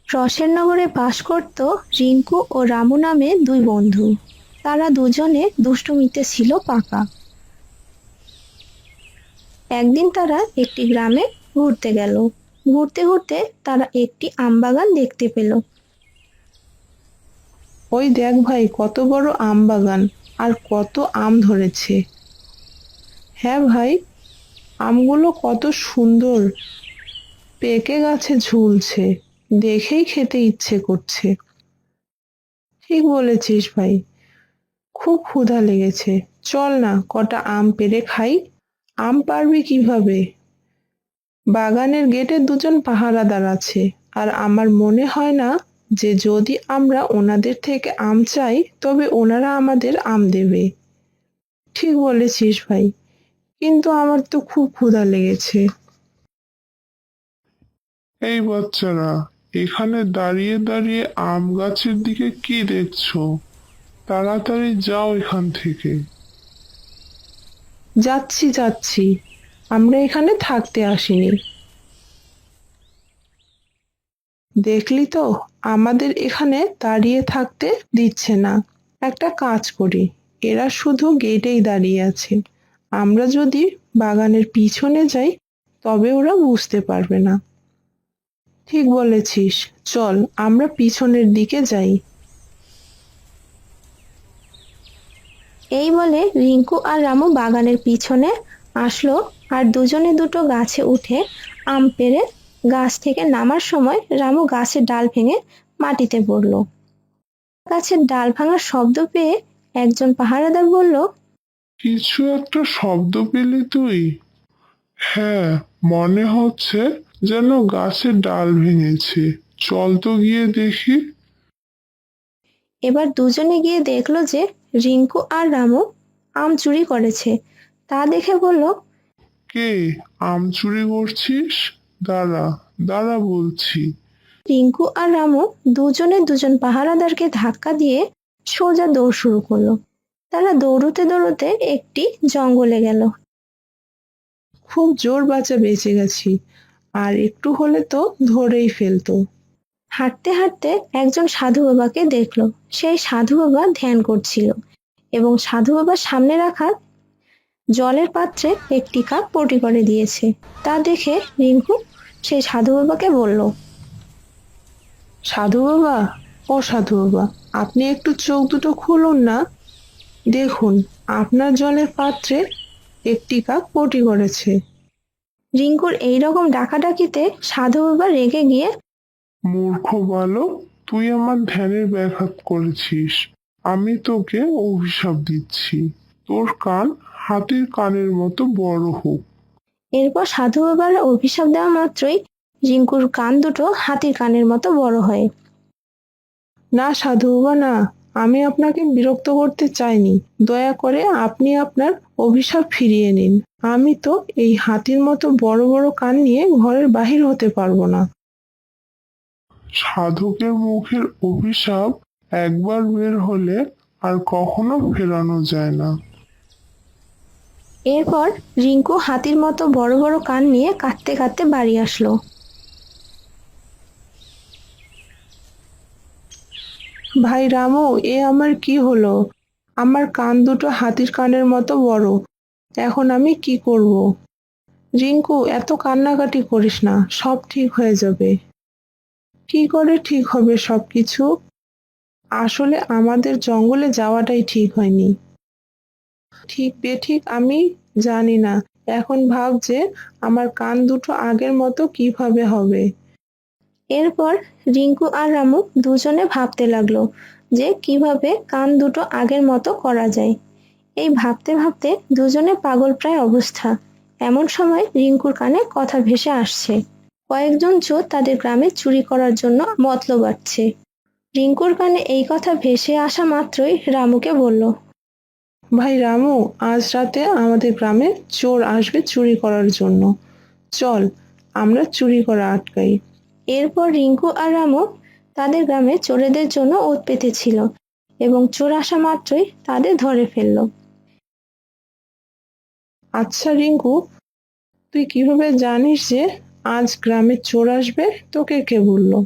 রসের নগরে বাস করত রিঙ্কু ও রামু নামে দুই বন্ধু। তারা দুজনে দুষ্টুমিতে ছিল পাকা। একদিন তারা একটি গ্রামে ঘুরতে গেল। ঘুরতে ঘুরতে তারা একটি আমবাগান দেখতে পেল। ওই দেখ ভাই, কত বড় আম বাগান, আর কত আম ধরেছে। হ্যাঁ ভাই, আমগুলো কত সুন্দর, পেকে গাছে ঝুলছে, দেখেই খেতে ইচ্ছে করছে। ঠিক বলেছিস ভাই, খুব ক্ষুধা লেগেছে। চল না কটা আম পেড়ে খাই। আম পারবি কিভাবে? বাগানের গেটে দুজন পাহারাদার আছে, আর আমার মনে হয় না যে যদি আমরা ওনাদের থেকে আম চাই তবে ওনারা আমাদের আম দেবে। ঠিক বলেছিস ভাই, কিন্তু আমার তো খুব ক্ষুধা লেগেছে। এই বাচ্চারা, এখানে দাঁড়িয়ে দাঁড়িয়ে আম গাছের দিকে কি দেখছো? তাড়াতাড়ি যাও এখান থেকে। যাচ্ছি যাচ্ছি, আমরা এখানে থাকতে আসিনি। দেখলি তো, আমাদের এখানে দাঁড়িয়ে থাকতে দিচ্ছে না। একটা কাজ করি, এরা শুধু গেটেই দাঁড়িয়ে আছে। আমরা যদি বাগানের পিছনে যাই তবে ওরা বুঝতে পারবে না। ঠিক বলেছিস, চল আমরা পিছনের দিকে যাই। এই বলে রিঙ্কু আর রামু বাগানের পিছনে আসলো। আর দুজনে দুটো গাছে উঠে আম পেড়ে গাছ থেকে নামার সময় রামু গাছের ডাল ভেঙে মাটিতে পড়ল। গাছের ডাল ভাঙার শব্দ পেয়ে একজন পাহারাদার বলল, কিছু একটা শব্দ পেলি তুই? হ্যাঁ, মনে হচ্ছে যেন গাছের ডাল ভেঙেছে। চল তো গিয়ে দেখি। এবার দুজনে গিয়ে দেখলো যে রিঙ্কু আর রামু আম চুরি করেছে। তা দেখে বলল, কে আম চুরি করছিস? দাঁড়া, দাঁড়া বলছি। রিঙ্কু আর রামু দুজনে দুজন পাহারাদারকে ধাক্কা দিয়ে সোজা দৌড় শুরু করলো। তারা দৌড়তে দৌড়তে একটি জঙ্গলে গেল। খুব জোর বাঁচা বেঁচে গেছি, আর একটু হলে তো ধরেই ফেলতো। হাঁটতে হাঁটতে একজন সাধু বাবাকে দেখলো। সেই সাধু বাবা ধ্যান করছিল এবং সাধু বাবার সামনে রাখা জলের পাত্রে একটি কাপ পটি করে দিয়েছে। তা দেখে রিঙ্কু সেই সাধু বাবাকে বলল, সাধু বাবা, ও সাধু বাবা, আপনি একটু চোখ দুটো খুলুন না। দেখুন, আপনার জলের পাত্রে একটি কাক পটি করেছে। রিঙ্কুর এইরকম ডাকাডাকিতে সাধু বাবা রেগে গিয়ে, মূর্খ বালক, তুই আমার ধ্যানের ব্যাঘাত করেছিস। আমি তোকে অভিশাপ দিচ্ছি। তোর কান হাতির কানের মতো বড় হোক। এরপর সাধু বাবার অভিশাপ দেওয়া মাত্রই রিঙ্কুর কান দুটো হাতির কানের মতো বড় হয়। না সাধু বাবা, না, আমি আপনাকে বিরক্ত করতে চাইনি। দয়া করে আপনি আপনার অভিশাপ ফিরিয়ে নিন। আমি তো এই হাতির মতো বড় বড় কান নিয়ে ঘরের বাহির হতে পারবো না। সাধকের মুখের অভিশাপ একবার বের হলে আর কখনো ফেরানো যায় না। এরপর রিঙ্কু হাতির মতো বড় বড় কান নিয়ে কাঁদতে কাঁদতে বাড়ি আসলো। ভাই রামু, এ আমার কি হলো? আমার কান দুটো হাতির কানের মতো বড়, এখন আমি কি করব? রিঙ্কু, এত কান্নাকাটি করিস না, সব ঠিক হয়ে যাবে। কি করে ঠিক হবে সবকিছু? আসলে আমাদের জঙ্গলে যাওয়াটাই ঠিক হয়নি। ঠিক বেঠিক আমি জানি না। এখন ভাব যে আমার কান দুটো আগের মতো কিভাবে হবে। এরপর রিঙ্কু আর রামু দুজনে ভাবতে লাগলো যে কিভাবে কান দুটো আগের মতো করা যায়। এই ভাবতে ভাবতে দুজনে পাগল প্রায় অবস্থা। এমন সময় রিঙ্কুর কানে কথা ভেসে আসছে, কয়েকজন চোর তাদের গ্রামে চুরি করার জন্য মতলব বাটছে। রিঙ্কুর কানে এই কথা ভেসে আসা মাত্রই রামুকে বলল, ভাই রামু, আজ রাতে আমাদের গ্রামে চোর আসবে চুরি করার জন্য। চল, আমরা চুরি করা আটকাই। এরপর রিঙ্কু আর রামু তাদের গ্রামে চোরেদের জন্য ওৎ পেতেছিল এবং চোর আসা মাত্রই তাদের ধরে ফেলল। আচ্ছা রিঙ্কু, তুই কিভাবে জানিস যে আজ গ্রামে চোর আসবে? তোকে কে বললো?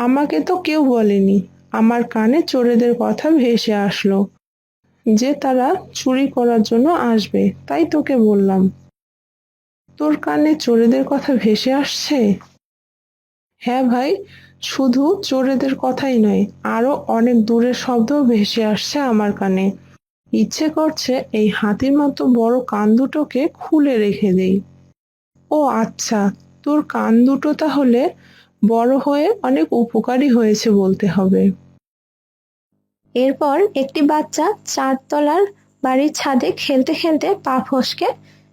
আমাকে তো কেউ বলেনি। আমার কানে চোরেদের কথা ভেসে আসলো যে তারা চুরি করার জন্য আসবে, তাই তোকে বললাম। তোর কানে চোরেদের কথা ভেসে আসছে? হ্যাঁ ভাই, শুধু চোরেদের কথাই নয়, আরো অনেক দূরের শব্দও ভেসে আসছে আমার কানে। ইচ্ছে করছে এই হাতির মতো বড় কান দুটোকে খুলে রেখে দেই। ও আচ্ছা, তোর কান দুটো তাহলে বড় হয়ে অনেক উপকারী হয়েছে বলতে হবে। এরপর একটি বাচ্চা 4 তলার বাড়ির ছাদে খেলতে খেলতে পা ফসকে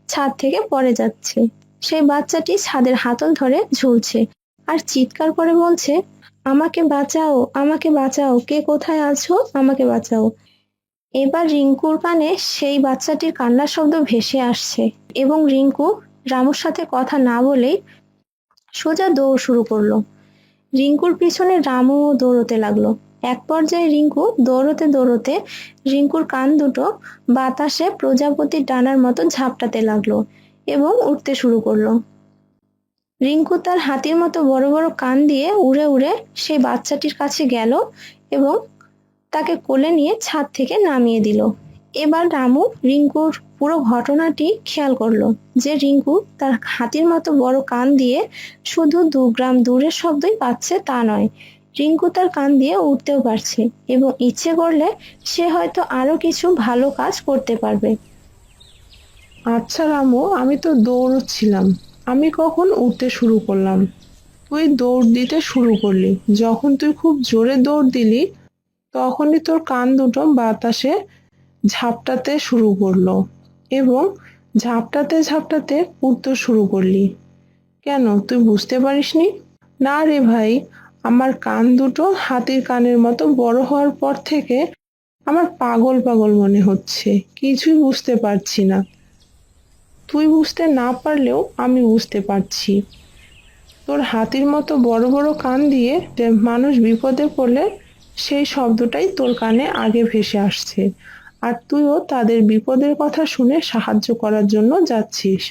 ছাদ থেকে পড়ে যাচ্ছে। সেই বাচ্চাটি ছাদের হাতল ধরে ঝুলছে আর চিৎকার করে বলছে, আমাকে বাঁচাও, আমাকে বাঁচাও, কে কোথায় আছো, আমাকে বাঁচাও। এবার রিঙ্কুর কানে সেই বাচ্চাটির কান্নার শব্দ ভেসে আসছে এবং রিঙ্কু রামুর সাথে কথা না বলেই সোজা দৌড় শুরু করলো। রিঙ্কুর পিছনে রামুও দৌড়তে লাগলো। এক পর্যায়ে রিঙ্কু দৌড়তে দৌড়তে রিঙ্কুর কান দুটো বাতাসে প্রজাপতির ডানার মতো ঝাপটাতে লাগলো এবং উঠতে শুরু করলো। রিঙ্কু তার হাতির মতো বড় বড় কান দিয়ে উড়ে উড়ে সেই বাচ্চাটির কাছে গেল এবং তাকে কোলে নিয়ে ছাদ থেকে নামিয়ে দিল। এবার রামু রিঙ্কুর পুরো ঘটনাটি খেয়াল করলো যে রিঙ্কু তার হাতির মতো বড় কান দিয়ে শুধু 2 গ্রাম দূরের শব্দই পাচ্ছে তা নয়, রিঙ্কু তার কান দিয়ে উঠতেও পারছে এবং ইচ্ছে করলে সে হয়তো আরো কিছু ভালো কাজ করতে পারবে। আচ্ছা রামু, আমি তো দৌড়চ্ছিলাম, আমি কখন উঠতে শুরু করলাম? তুই দৌড় দিতে শুরু করলি। যখন তুই খুব জোরে দৌড় দিলি তখনই তোর কান দুটো বাতাসে ঝাপটাতে শুরু করলো এবং ঝাপটাতে ঝাপটাতে উঠতে শুরু করলি। কেন, তুই বুঝতে পারিসনি? না রে ভাই, আমার কান দুটো হাতির কানের মতো বড় হওয়ার পর থেকে আমার পাগল পাগল মনে হচ্ছে, কিছুই বুঝতে পারছি না। তুই বুঝতে না পারলেও আমি বুঝতে পারছি। তোর হাতির মতো বড় বড় কান দিয়ে যে মানুষ বিপদে পড়লে সেই শব্দটাই তোর কানে আগে ভেসে আসছে, আর তুইও তাদের বিপদের কথা শুনে সাহায্য করার জন্য যাচ্ছিস।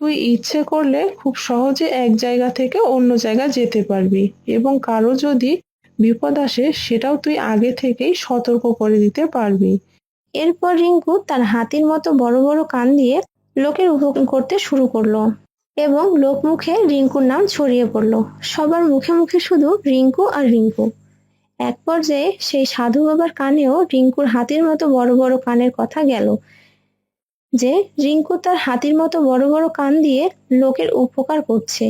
তুই ইচ্ছে করলে খুব সহজে এক জায়গা থেকে অন্য জায়গা যেতে পারবি এবং কারো যদি বিপদ আসে সেটাও তুই আগে থেকেই সতর্ক করে দিতে পারবি। এরপর রিঙ্কু তার হাতির মতো বড় বড় কান দিয়ে লোকের উপকার করতে শুরু করলো এবং লোকমুখে রিঙ্কুর নাম ছড়িয়ে পড়লো। সবার মুখে মুখে শুধু রিঙ্কু আর রিঙ্কু। এক পর্যায়ে সেই সাধু বাবার কানেও রিঙ্কুর হাতির মতো বড় বড় কানের কথা গেল যে রিঙ্কু তার হাতির মতো বড় বড় কান দিয়ে লোকের উপকার করছে।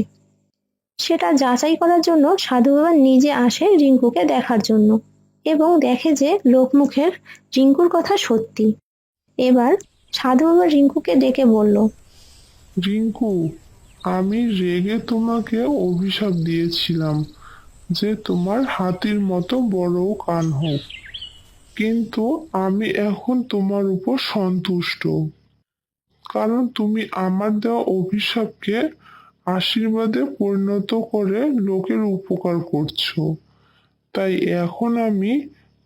সেটা যাচাই করার জন্য সাধু বাবা নিজে আসে রিঙ্কুকে দেখার জন্য এবং দেখে যে লোকমুখের রিঙ্কুর কথা সত্যি। এবার সাধু বাবা রিঙ্কুকে ডেকে বলল, রিঙ্কু, আমি রেগে তোমাকে অভিশাপ দিয়েছিলাম যে তোমার হাতির মতো বড় কান হোক, কিন্তু আমি এখন তোমার উপর সন্তুষ্ট, কারণ তুমি আমার দেওয়া অভিশাপকে আশীর্বাদে পরিণত করে লোকের উপকার করছো। তাই এখন আমি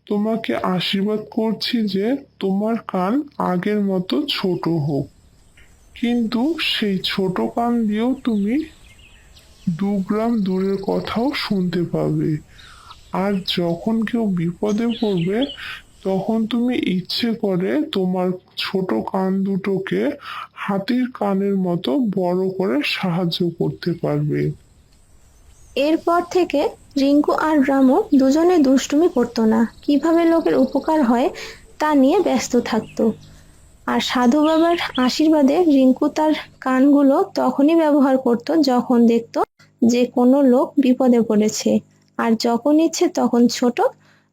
তোমাকে আশীর্বাদ করছি যে তোমার কান আগের মতো ছোট হোক, কিন্তু সেই ছোট কান দিয়েও তুমি 2 গ্রাম দূরের কথাও শুনতে পাবে। আর যখন কেউ বিপদে পড়বে তখন তুমি ইচ্ছে করে তোমার ছোট কান দুটোকে হাতির কানের মতো বড় করে সাহায্য করতে পারবে। এরপর থেকে রিঙ্কু আর রামু দুজনে দুষ্টুমি করতো না, কিভাবে লোকের উপকার হয় তা নিয়ে ব্যস্ত থাকতো। আর সাধু বাবার আশীর্বাদে রিঙ্কু তার কানগুলো তখনই ব্যবহার করত যখন দেখতো যে কোনো লোক বিপদে পড়েছে, আর যখন ইচ্ছে তখন ছোট,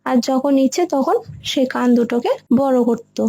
আর যখন ইচ্ছে তখন সে কান দুটোকে বড় করতো।